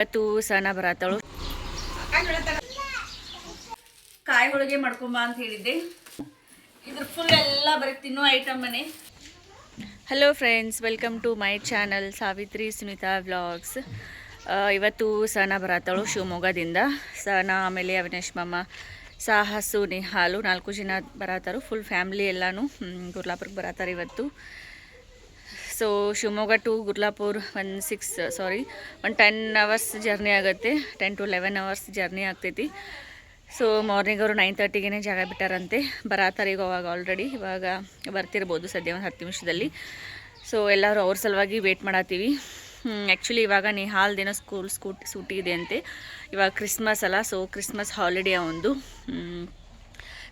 ಇವತ್ತು ಸಣ್ಣ ಬರತ್ತಳು ಕಾಯಿ ಹೋಳಿಗೆ ಮಾಡ್ಕೊಂಬ ಅಂತ ಹೇಳಿದ್ದೆ. ಇದ್ರ ಫುಲ್ ಎಲ್ಲ ಬರೀ ತಿನ್ನೋ ಐಟಮ್ ಮನೆ. Hello friends, welcome to my channel Savitri Sunita vlogs. ಇವತ್ತು ಸಣ್ಣ ಬರತ್ತಳು ಶಿವಮೊಗ್ಗದಿಂದ. ಸಣ್ಣ, ಆಮೇಲೆ ಅವಿನಾಶ್ ಮಾಮ, ಸಾಹಸು, ನಿಹಾಲು 4 ಜನ ಬರತ್ತಾರು. ಫುಲ್ ಫ್ಯಾಮ್ಲಿ ಎಲ್ಲನೂ ಗುರ್ಲಾಪುರಕ್ಕೆ ಬರತ್ತಾರೆ ಇವತ್ತು. ಸೊ ಶಿವಮೊಗ್ಗ ಟು ಗುರ್ಲಾಪುರ್ ಒಂದು 10 ಅವರ್ಸ್ ಜರ್ನಿ ಆಗುತ್ತೆ. 10 to 11 ಅವರ್ಸ್ ಜರ್ನಿ ಆಗ್ತೈತಿ. ಸೊ ಮಾರ್ನಿಂಗ್ ಅವರು 9:30ಗೆ ಜಾಗ ಬಿಟ್ಟಾರಂತೆ. ಬರತ್ತಾರೆ ಈಗ. ಆಲ್ರೆಡಿ ಇವಾಗ ಬರ್ತಿರ್ಬೋದು ಸದ್ಯ ಒಂದು 10 ನಿಮಿಷದಲ್ಲಿ. ಸೊ ಎಲ್ಲರೂ ಅವ್ರ ಸಲುವಾಗಿ ವೇಟ್ ಮಾಡತ್ತೀವಿ. ಆ್ಯಕ್ಚುಲಿ ಇವಾಗ ನಿಹಾಲ್ ದಿನ ಸ್ಕೂಲ್ ಸೂಟಿ ಇದೆ ಅಂತೆ. ಇವಾಗ ಕ್ರಿಸ್ಮಸ್ ಅಲ್ಲ, ಸೊ ಕ್ರಿಸ್ಮಸ್ ಹಾಲಿಡೇ ಒಂದು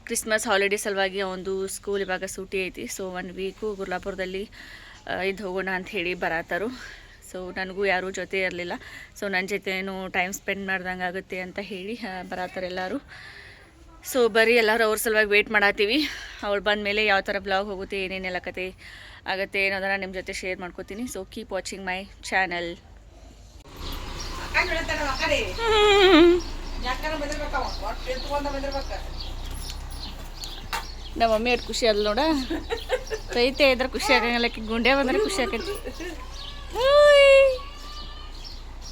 ಕ್ರಿಸ್ಮಸ್ ಹಾಲಿಡೇ ಸಲುವಾಗಿ ಒಂದು ಸ್ಕೂಲ್ ಇವಾಗ ಸೂಟಿ ಐತಿ. ಸೊ 1 ವೀಕು ಗುರ್ಲಾಪುರದಲ್ಲಿ ಇದು ಹೋಗೋಣ ಅಂತ ಹೇಳಿ ಬರತ್ತಾರು. ಸೊ ನನಗೂ ಯಾರೂ ಜೊತೆ ಇರಲಿಲ್ಲ. ಸೊ ನನ್ನ ಜೊತೆನೂ ಟೈಮ್ ಸ್ಪೆಂಡ್ ಮಾಡ್ದಂಗೆ ಆಗುತ್ತೆ ಅಂತ ಹೇಳಿ ಬರತ್ತಾರೆ ಎಲ್ಲರೂ. ಸೊ ಬರೀ ಎಲ್ಲರೂ ಅವ್ರ ಸಲುವಾಗಿ ವೇಟ್ ಮಾಡತ್ತೀವಿ. ಅವಳು ಬಂದ ಮೇಲೆ ಯಾವ ಥರ ಬ್ಲಾಗ್ ಹೋಗುತ್ತೆ, ಏನೇನೆಲ್ಲ ಕತೆ ಆಗುತ್ತೆ ಅನ್ನೋದನ್ನು ನಿಮ್ಮ ಜೊತೆ ಶೇರ್ ಮಾಡ್ಕೋತೀನಿ. So keep watching my channel. ನಮ್ಮ ಮಮ್ಮಿ ಎಷ್ಟು ಖುಷಿ ಅಲ್ಲ ನೋಡ. ರೈತ ಇದ್ರೆ ಖುಷಿ ಆಗಂಗಿಲ್ಲ, ಗುಂಡೆ ಬಂದ್ರೆ ಖುಷಿ ಆಕೈತಿ.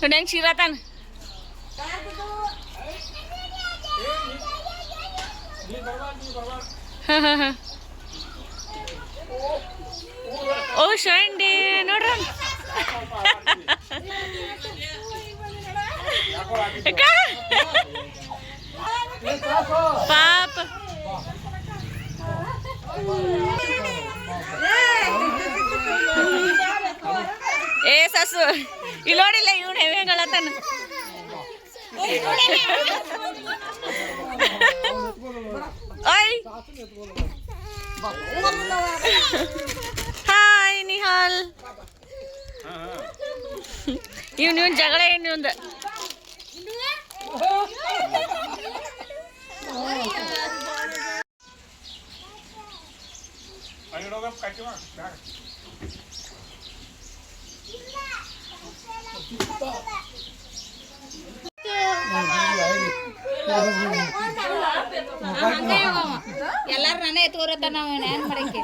ನೋಡಿ ಹೆಂಗೆ ಶಿರಾತಾನ. ಓ ಶಂಡಿ ನೋಡ್ರ ಪಾಪ. ಏ ಸಸು ಇಲ್ಲಿ ನೋಡಿಲ್ಲ, ಇವನು ಹೆಂಗಳತಾನ. ಹಾಯ್ ನಿಹಾಲ್. ಇವನ್ ಜಗಳ ಏನು ಒಂದು ಎಲ್ಲಾರು ನಾನೇ ಎತ್ಕೋರತ್ತ. ನಾವು ಏನ್ ಮಾಡಕ್ಕೆ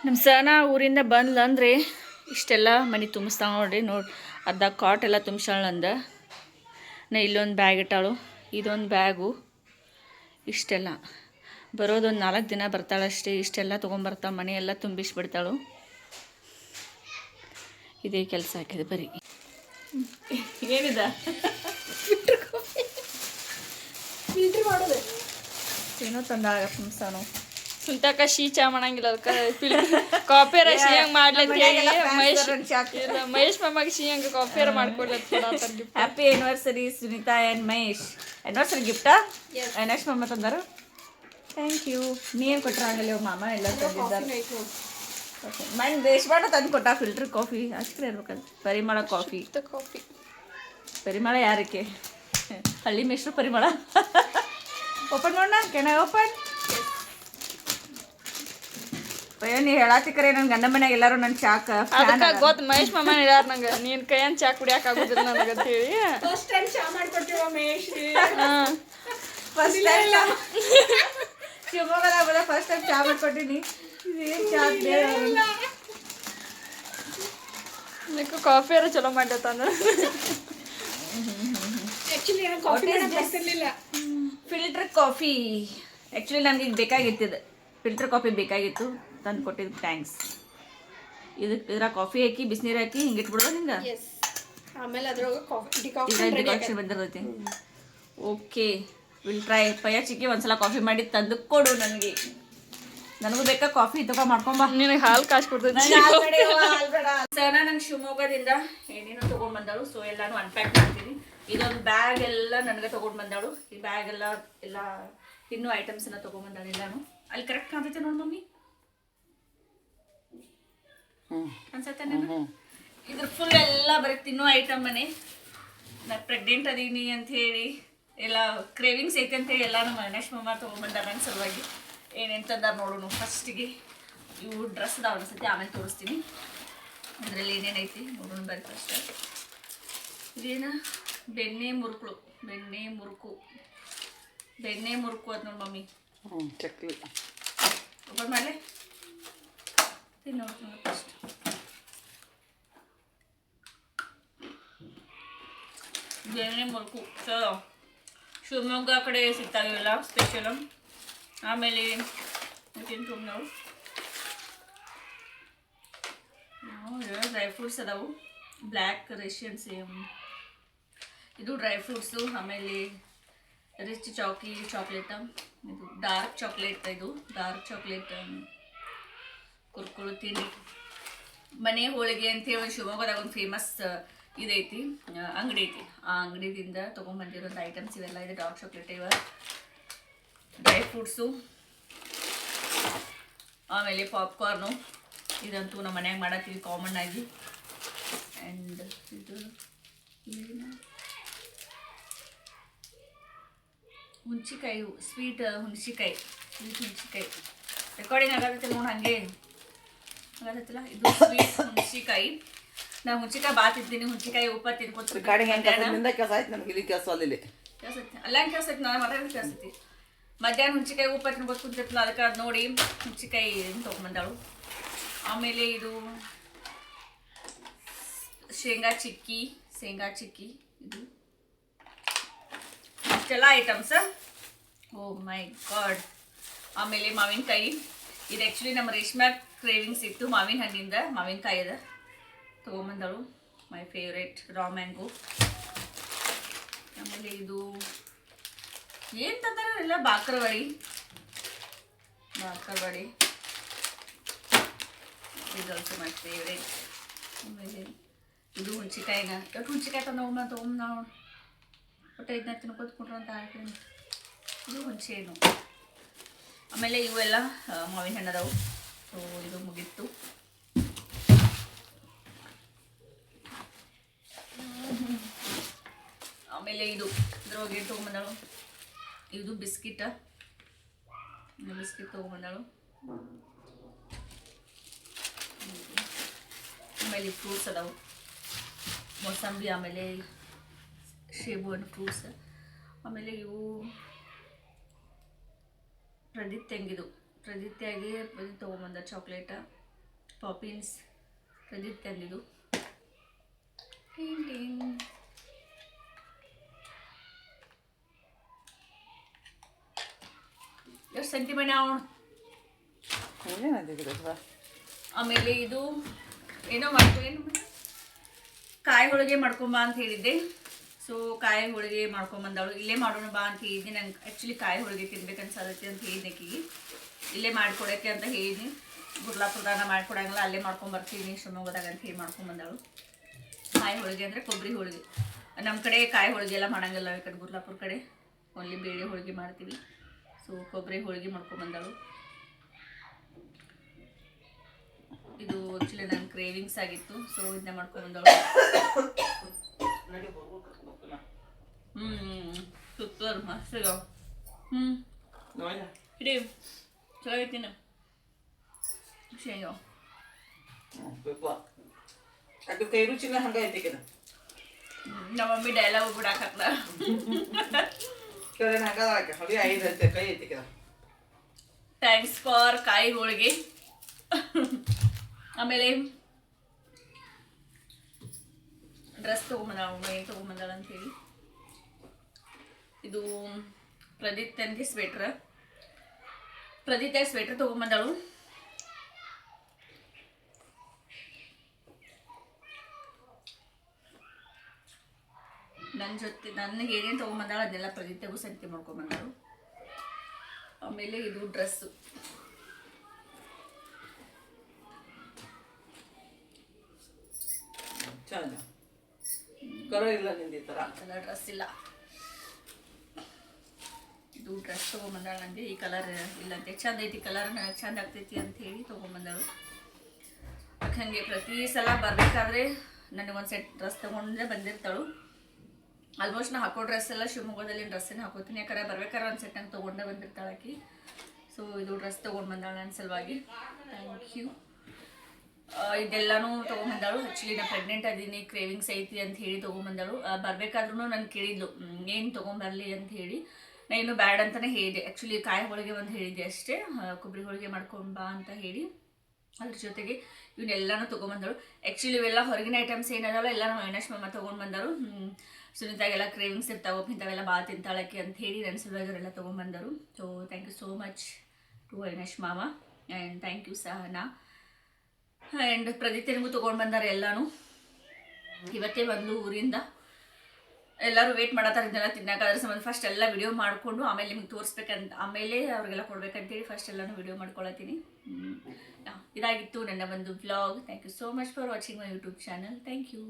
ನಮ್ಮ ಸಣ್ಣ ಊರಿಂದ ಬಂದ್ಲಂದ್ರೆ ಇಷ್ಟೆಲ್ಲ ಮನೆ ತುಂಬಿಸ್ತಾವ ನೋಡ್ರಿ. ಅರ್ಧ ಕಾಟ್ ಎಲ್ಲ ತುಂಬಿಸಾಳಂದ. ನಾ ಇಲ್ಲೊಂದು ಬ್ಯಾಗ್ ಇಟ್ಟಾಳು, ಇದೊಂದು ಬ್ಯಾಗು. ಇಷ್ಟೆಲ್ಲ ಬರೋದೊಂದು 4 ದಿನ ಬರ್ತಾಳಷ್ಟೇ. ಇಷ್ಟೆಲ್ಲ ತೊಗೊಂಬರ್ತಾಳೆ, ಮನೆ ಎಲ್ಲ ತುಂಬಿಸ್ಬಿಡ್ತಾಳು. ಇದೇ ಕೆಲಸ ಹಾಕಿದೆ ಬರೀ. ಏನಿದೆ ಫಿಲ್ಟರ್ ಮಾಡೋದು ಏನೋ ತಂದಾಗ ತುಂಬಿಸ್ತಾನು. ಸುಲ್ತಾಕ ಶೀ ಚಾ ಮಾಡಂಗಿಲ್ಲ, ಅದಕ್ಕೆ ಕಾಫಿಯರ ಶೀ ಹಂಗೆ ಮಾಡ್ಲತ್ತ ಹೇಳಿ ಮಹೇಶ್ ಮಾಮಗೆ ಶೀ ಹಂಗೆ ಕಾಫಿಯರ ಮಾಡ್ಕೊಡ್ಲತ್ತ. Happy anniversary Sunita and Mahesh. Anniversary ಗಿಫ್ಟಾ ಅವಿನಾಶ್ ಮಾಮ ತಂದರು. Thank you. ನೀನು ಕೊಟ್ಟರಾಗಲ್ಲ ಮಾಮ ಎಲ್ಲ ತಂದಿದ್ದಾರೆ. ಮನೆ ದೇಶವಾಡ ತಂದು ಕೊಟ್ಟ ಫಿಲ್ಟರ್ ಕಾಫಿ. ಅಷ್ಟೇ ಇರ್ಬೇಕಂತ. ಪರಿಮಳ ಕಾಫಿ. ಪರಿಮಳ ಯಾರಕ್ಕೆ? ಹಳ್ಳಿ ಮಿಶ್ರು ಪರಿಮಳ. ಓಪನ್ ಮಾಡೋಣ. ಕೆನ ಓಪನ್. ನೀ ಹೇಳಾತಿ ಕರೆ ನನ್ನ ಗಂಡ ಮನ್ಯಾಗ ಎಲ್ಲರೂ ನನ್ನ ಚಾಕ ಗೊತ್ತು. ಮಹೇಶ್ ಮಾಮ ಹೇಳ್ಯಾರ ನಂಗೆ, ನೀನು ಕೈಯನ್ ಚಾ ಕುಡಿಯಾಕ ಆಗೋದಿಲ್ಲ ನನಗಂತ ಹೇಳಿ. ಫಸ್ಟ್ ಟೈಮ್ ಚಾ ಮಾಡ್ಕೊಟ್ಟಿವ ಮಹೇಶ್. ಫಸ್ಟ್ ಟೈಮ್ ಶಿವಮೊಗ್ಗದಾಗ ಫಸ್ಟ್ ಟೈಮ್ ಚಾ ಮಾಡ್ಕೊಟ್ಟಿನಿ. ಕಾಫಿ ಅರ ಚಲೋ ಮಾಡ್ಲತ್ತಂದ. ಫಿಲ್ಟರ್ ಕಾಫಿ ಆ್ಯಕ್ಚುಲಿ ನನಗೆ ಈಗ ಬೇಕಾಗಿತ್ತಿದ್ದು. ಫಿಲ್ಟರ್ ಕಾಫಿ ಬೇಕಾಗಿತ್ತು, ತಂದು ಕೊಟ್ಟಿದ್ದು. ಥ್ಯಾಂಕ್ಸ್. ಇದ್ರ ಕಾಫಿ ಹಾಕಿ ಬಿಸಿನೀರು ಹಾಕಿ ಹಿಂಗೆ ಇಟ್ಬಿಡೋದು ಹಿಂಗೆ. ಆಮೇಲೆ ಅದ್ರೊಳಗೆ ಡಿಕಾಕ್ಷನ್ ಬಂದಿರ್ತೈತಿ. Okay, will try. ಪಯ್ಯ ಚಿಕ್ಕಿ ಒಂದ್ಸಲ ಕಾಫಿ ಮಾಡಿ ತಂದು ಕೊಡು ನನಗೆ. ನನಗೂ ಬೇಕಾ ಕಾಫಿ ತಗೋ ಮಾಡ್ಕೊಂಬ. ನಿನಗೆ ಹಾಲು ಕಾಸು ಕೊಡ್ತೈತಿ. ಸರ್ ನಂಗೆ ಶಿವಮೊಗ್ಗದಿಂದ ಏನೇನೋ ತೊಗೊಂಡು ಬಂದಳು. ಸೊ ಎಲ್ಲಾನು ಅನ್ಪ್ಯಾಕ್ ಮಾಡ್ತೀನಿ. ಇದೊಂದು ಬ್ಯಾಗ್ ಎಲ್ಲ ನನಗೆ ತೊಗೊಂಡು ಬಂದಳು. ಈ ಬ್ಯಾಗ್ ಎಲ್ಲ ತಿನ್ನೋ ಐಟಮ್ಸ್ ಎಲ್ಲ ತೊಗೊಂಡ್ಬಂದಳು ಎಲ್ಲಾನು. ಅಲ್ಲಿ ಕರೆಕ್ಟ್ ಕಾಣ್ತೈತೆ ನೋಡಿ ಮಮ್ಮಿ, ಅನ್ಸತ್ತೆ ನಾನು. ಇದ್ರ ಫುಲ್ ಎಲ್ಲ ಬರೀ ತಿನ್ನೋ ಐಟಮ್ ಮನೆ. ನಾನು ಪ್ರೆಗ್ನೆಂಟ್ ಅದೀನಿ ಅಂತ ಹೇಳಿ ಎಲ್ಲ ಕ್ರೇವಿಂಗ್ಸ್ ಐತೆ ಅಂತೇಳಿ ಎಲ್ಲ ನಮ್ಮ ಗಣೇಶ್ ಮಮ್ಮ ತೊಗೊಂಡ್ಬಂದಾರ ನನ್ನ ಸಲುವಾಗಿ. ಏನೇನು ತಂದಾರ ನೋಡೋಣ. ಫಸ್ಟಿಗೆ ಇವು ಡ್ರೆಸ್ ಅದಾವ ಅನ್ಸುತ್ತೆ, ಆಮೇಲೆ ತೋರಿಸ್ತೀನಿ ಇದರಲ್ಲಿ ಏನೇನೈತಿ ನೋಡೋಣ. ಬರೀ ಫಸ್ಟ್ ಇದೇನು ಬೆಣ್ಣೆ ಮುರುಕು ಅದು ನೋಡಿ ಮಮ್ಮಿ. ಚಕ್ಲಿ ಓಪನ್ ಮಾಡಲಿ, ತಿನ್ನೋಣ ಫಸ್ಟ್. ಬೆಣ್ಣೆ ಮುರುಕು ಚಲೋ, ಶಿವಮೊಗ್ಗ ಕಡೆ ಸಿಗ್ತಾವಿಲ್ಲ ಸ್ಪೆಷಲ್. ಆಮೇಲೆ ನಾವು ಡ್ರೈ ಫ್ರೂಟ್ಸ್ ಅದಾವು. ಬ್ಲ್ಯಾಕ್ ರೇಷಿಯನ್ ಸೇಮ್ ಇದು ಡ್ರೈ ಫ್ರೂಟ್ಸು. ಆಮೇಲೆ ರಿಚ್ ಚಾಕ್ಲೇಟ್, ಇದು ಡಾರ್ಕ್ ಚಾಕ್ಲೇಟ್ ಕುರ್ಕುರು ತಿಂಡಿ. ಮನೆ ಹೋಳಿಗೆ ಅಂತೇಳಿ ಒಂದು ಶಿವಮೊಗ್ಗದಾಗ ಒಂದು ಫೇಮಸ್ ಇದೈತಿ, ಅಂಗಡಿ ಐತಿ. ಆ ಅಂಗಡಿದಿಂದ ತೊಗೊಂಡ್ಬಂದಿರೋಂಥ ಐಟಮ್ಸ್ ಇವೆಲ್ಲ ಇದೆ. ಡಾರ್ಕ್ ಚಾಕ್ಲೇಟ್ ಇವ, ಡ್ರೈ ಫ್ರೂಟ್ಸು, ಆಮೇಲೆ ಪಾಪ್ಕಾರ್ನು. ಇದಂತೂ ನಮ್ಮ ಮನ್ಯಾಗ ಮಾಡತ್ತೀವಿ ಕಾಮನ್ ಆಗಿ. ಆ್ಯಂಡ್ ಇದು ಹುಣ್ಚಿಕಾಯಿ, ಸ್ವೀಟ್ ಹುಣ್ಚಿಕಾಯಿ. ರೆಕಾರ್ಡಿಂಗ್ ಆಗತ್ತೈತಿ ನೋಡಿ, ಹಾಗೆ ಆಗತ್ತಲ್ಲ. ಇದು ಸ್ವೀಟ್ ಹುಣ್ಚಿಕಾಯಿ. ನಾ ಹುಣ್ಚಿಕಾಯಿ ಬಾತಿದ್ದೀನಿ, ಹುಣ್ಚಿಕಾಯಿ ಉಪ್ಪ ತಿನ್ಕೊತ ಕೆಲಸ ಆಯ್ತು ನನಗೆ. ಇಲ್ಲಿ ಕೆಲಸ ಅಲ್ಲಿ ಕೇಳ್ಸೈತಿ, ಅಲ್ಲ ಕೇಳ್ಸೈತಿ, ನಾನು ಮಾತಾಡೋದು ಕೇಳ್ಸೈತಿ. ಮಧ್ಯಾಹ್ನ ಹುಣ್ಚಿಕಾಯಿ ಉಪ್ಪ ತಿನ್ಕೊತ ಕುಂತಿರ್ತಿಲ್ಲ, ಅದಕ್ಕೆ ಅದು ನೋಡಿ ಹುಣ್ಚಿಕಾಯಿ ತೊಗೊಂಬಂದಾಳು. ಆಮೇಲೆ ಇದು ಶೇಂಗಾ ಚಿಕ್ಕಿ ಇದು ಇಷ್ಟೆಲ್ಲ ಐಟಮ್ಸ್. ಓ ಮೈ ಗಾಡ್. ಆಮೇಲೆ ಮಾವಿನಕಾಯಿ. ಇದು ಆ್ಯಕ್ಚುಲಿ ನಮ್ಮ ರೇಷ್ಮಾ ಕ್ರೇವಿಂಗ್ಸ್ ಇತ್ತು, ಮಾವಿನ ಹಣ್ಣಿಂದ ಮಾವಿನಕಾಯಿ ಅದ ತೊಗೊಂಬಂದಳು. My favourite Ra mango. ಆಮೇಲೆ ಇದು ಏನು ತಂದಾರ ಎಲ್ಲ, ಬಾಕರವಾಡಿ. ಇದು ಆಲ್ಸೋ ಮೈ ಫೇವ್ರೇಟ್. ಆಮೇಲೆ ಇದು ಹುಣ್ಚಿಕಾಯಿನ ಹುಣ್ಚಿಕಾಯಿ ತೊಗೊಂಡು ನಾವು ಒಟ್ಟು ಇದನ್ನ ತಿನ್ಕೋತ್ಕೊಂಡ್ರು ಅಂತ ಹೇಳ್ತೀನಿ. ಇದು ಹುಣಸೆ ಹಣ್ಣು. ಆಮೇಲೆ ಇವೆಲ್ಲ ಮಾವಿನ ಹಣ್ಣು ಅದಾವು. ಸೊ ಇದು ಮುಗೀತು. ಆಮೇಲೆ ಇದು ಇದ್ರೊಳಗೆ ತೊಗೊಂಬಂದಳು. ಇದು ಬಿಸ್ಕಿಟ್ ತೊಗೊಂಬಂದಳು. ಆಮೇಲೆ ಫ್ರೂಟ್ಸ್ ಅದಾವು, ಮೋಸಂಬಿ, ಆಮೇಲೆ ಸೇಬು ಹಣ್ಣು ಫ್ರೂಟ್ಸ್. ಆಮೇಲೆ ಇವು ಪ್ರದೀಪ್ ತೊಗೊಂಬಂದ ಚಾಕ್ಲೇಟ, ಪಾಪಿನ್ಸ್. ಪ್ರದೀಪ್ ತಂದಿದ್ದು. ಎಷ್ಟು ಸೆಂಟಿಮೆಂಟ್ ಅವನು. ಆಮೇಲೆ ಇದು ಏನೋ ಕಾಯಿ ಹೋಳಿಗೆ ಮಾಡ್ಕೊಂಬ ಅಂತ ಹೇಳಿದ್ದೆ. ಸೊ ಕಾಯಿ ಹೋಳಿಗೆ ಮಾಡ್ಕೊಂಬಂದವಳು. ಇಲ್ಲೇ ಮಾಡೋಣ ಬಾ ಅಂತ ಹೇಳಿದ್ನಿ. ನಂಗೆ ಆ್ಯಕ್ಚುಲಿ ಕಾಯಿ ಹೋಳಿಗೆ ತಿನ್ಬೇಕು ಅನ್ಸತ್ತೆ ಅಂತ ಹೇಳಿದ್ನಿ ಆಕಿಗೆ. ಇಲ್ಲೇ ಮಾಡಿಕೊಡೋಕ್ಕೆ ಅಂತ ಹೇಳಿದ್ನಿ. ಗುರ್ಲಾಪುರದಾಗ ಮಾಡ್ಕೊಡಂಗಿಲ್ಲ, ಅಲ್ಲೇ ಮಾಡ್ಕೊಂಬರ್ತೀನಿ ಶಿವಮೊಗ್ಗದಾಗ ಅಂತ ಹೇಳಿ ಮಾಡ್ಕೊಂಬಂದವಳು. ಕಾಯಿ ಹೋಳಿಗೆ ಅಂದರೆ ಕೊಬ್ಬರಿ ಹೋಳಿಗೆ. ನಮ್ಮ ಕಡೆ ಕಾಯಿ ಹೋಳಿಗೆ ಎಲ್ಲ ಮಾಡೋಂಗಿಲ್ಲ, ಈ ಕಡೆ ಗುರ್ಲಾಪುರ ಕಡೆ ಓನ್ಲಿ ಬೇಳೆ ಹೋಳಿಗೆ ಮಾಡ್ತೀವಿ. ಸೊ ಕೊಬ್ಬರಿ ಹೋಳಿಗೆ ಮಾಡ್ಕೊಂಬಂದಳು. ಇದು ಆ್ಯಕ್ಚುಲಿ ನನ್ನ ಕ್ರೇವಿಂಗ್ಸ್ ಆಗಿತ್ತು. ಸೊ ಇದನ್ನ ಮಾಡ್ಕೊಂಬಂದಳು. ಸೂಪರ್ ಮಸ್ತ್ ಇದಾವೆ. ಇಡೀ ಚಲೋ ಐತಿ. ಶೇಂಗಾ ಅದು ಕೈ ರುಚಿನ ಹಂಗೈತಿ. ನಮ್ಮ ಮಮ್ಮಿ ಡೈಲಾಗ್ ಬಿಡಾಕತ್ಲ. ಥ್ಯಾಂಕ್ಸ್ ಫಾರ್ ಕಾಯಿ ಹೋಳಿಗೆ. ಆಮೇಲೆ ಡ್ರೆಸ್ ತೊಗೊಂಬಂದಾಳು, ಏನು ತೊಗೊಂಬಂದಾಳ ಅಂಥೇಳಿ. ಇದು ಪ್ರದೀಪ್ತನಿಗೆ ಸ್ವೆಟ್ರ್ ತೊಗೊಂಬಂದಾಳು. ನನ್ನ ಜೊತೆ ನನಗೆ ಏನೇನು ತೊಗೊಂಬಂದಾಳು ಅದನ್ನೆಲ್ಲ ಪ್ರದೀಪ್ತಗೂ ಸಂತೆ ಮಾಡ್ಕೊಂಬಂದಾಳು. ಆಮೇಲೆ ಇದು ಡ್ರೆಸ್ಸು ಚಂದ ಕಲರ್ ಇಲ್ಲ ನಿಂದ ಈ ಥರ ಕಲರ್ ಡ್ರೆಸ್ ಇಲ್ಲ. ಇದು ಡ್ರೆಸ್ ತೊಗೊಂಬಂದಾಳ ನನಗೆ. ಈ ಕಲರ್ ಇಲ್ಲಂತೆ, ಚಂದ ಐತಿ ಕಲರ್, ನನಗೆ ಚಂದ ಆಗ್ತೈತಿ ಅಂತ ಹೇಳಿ ತೊಗೊಂಬಂದಳು. ಹಾಗೆ ಪ್ರತಿ ಸಲ ಬರಬೇಕಾದ್ರೆ ನನಗೊಂದು ಸೆಟ್ ಡ್ರೆಸ್ ತೊಗೊಂಡೇ ಬಂದಿರ್ತಾಳು. ಆಲ್ಮೋಸ್ಟ್ ನಾ ಹಾಕೋ ಡ್ರೆಸ್ ಎಲ್ಲ ಶಿವಮೊಗ್ಗದಲ್ಲಿ ಡ್ರೆಸ್ಸನ್ನು ಹಾಕೋತೀನಿ, ಯಾಕಂದ್ರೆ ಬರ್ಬೇಕಾದ್ರೆ ಒಂದು ಸೆಟ್ ಹಂಗೆ ತೊಗೊಂಡೇ ಬಂದಿರ್ತಾಳೆ ಆಕಿ. ಸೊ ಇದು ಡ್ರೆಸ್ ತೊಗೊಂಡು ಬಂದಾಳ ನನ್ನ ಸಲುವಾಗಿ. Thank you. ಇದೆಲ್ಲನೂ ತೊಗೊಂಬಂದಾಳು. ಆ್ಯಕ್ಚುಲಿ ನಾನು ಪ್ರೆಗ್ನೆಂಟ್ ಅದೀನಿ, ಕ್ರೇವಿಂಗ್ಸ್ ಐತಿ ಅಂತ ಹೇಳಿ ತೊಗೊಂಬಂದಾಳು. ಬರಬೇಕಾದ್ರೂ ನಾನು ಕೇಳಿದ್ಲು ಏನು ತೊಗೊಂಬರಲಿ ಅಂತ ಹೇಳಿ. ನಾನು ಇನ್ನೂ ಬ್ಯಾಡ್ ಅಂತಲೇ ಹೇಳಿದೆ. ಆ್ಯಕ್ಚುಲಿ ಕಾಯಿ ಹೋಳಿಗೆ ಒಂದು ಹೇಳಿದ್ದೆ ಅಷ್ಟೇ, ಕೊಬ್ಬರಿ ಹೋಳಿಗೆ ಮಾಡ್ಕೊಂಡು ಬಾ ಅಂತ ಹೇಳಿ. ಅದ್ರ ಜೊತೆಗೆ ಇವನ್ನೆಲ್ಲನೂ ತೊಗೊಂಬಂದಳು. ಆ್ಯಕ್ಚುಲಿ ಇವೆಲ್ಲ ಹೊರಗಿನ ಐಟಮ್ಸ್ ಏನದಾವಲ್ಲ ಎಲ್ಲ ನಮ್ಮ ಅವಿನಾಶ್ ಮಾಮ ತೊಗೊಂಡು ಬಂದರು. ಸುನೀತಾಗೆಲ್ಲ ಕ್ರೇವಿಂಗ್ಸ್ ಇರ್ತಾವೆ, ಇಂಥವೆಲ್ಲ ಭಾಳ ತಿಂತಾಳಕ್ಕೆ ಅಂತ ಹೇಳಿ ನನ್ನ ಸಲುವಾಗಿ ಅವರೆಲ್ಲ ತೊಗೊಂಬಂದರು. So thank you so much to Avinash ಮಾಮ and thank you Sahana. And ಪ್ರದೀಪ್ತನಿಗೂ ತೊಗೊಂಡು ಬಂದಾರೆ ಎಲ್ಲನೂ. ಇವತ್ತೇ ಬಂದು ಊರಿಂದ. ಎಲ್ಲರೂ ವೇಟ್ ಮಾಡತ್ತಾರೆ ಇದನ್ನೆಲ್ಲ ತಿನ್ನಕ್ಕೆ. ಅದ್ರ ಸಂಬಂಧ ಫಸ್ಟ್ ಎಲ್ಲ ವಿಡಿಯೋ ಮಾಡಿಕೊಂಡು ಆಮೇಲೆ ನಿಮ್ಗೆ ತೋರಿಸ್ಬೇಕಂತ, ಆಮೇಲೆ ಅವ್ರಿಗೆಲ್ಲ ಕೊಡ್ಬೇಕಂತೇಳಿ ಫಸ್ಟ್ ಎಲ್ಲನೂ ವಿಡಿಯೋ ಮಾಡ್ಕೊಳತ್ತೀನಿ. ಇದಾಗಿತ್ತು ನನ್ನ ಒಂದು vlog. Thank you so much for watching my YouTube channel. Thank you.